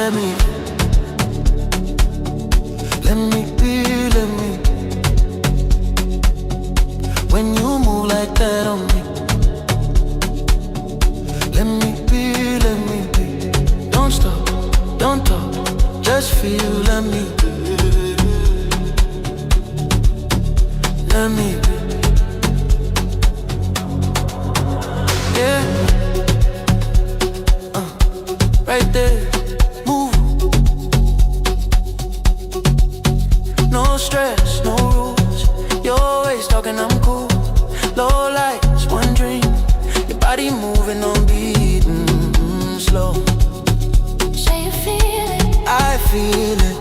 let me be, let me. When you move like that on me, let me be, let me be. Don't stop, don't talk, just feel, let me be. Yeah, right there, move. No stress, no rules. You're always talking, I'm cool. Low lights, one dream. Your body moving on beat, slow. Say you feel it, I feel it.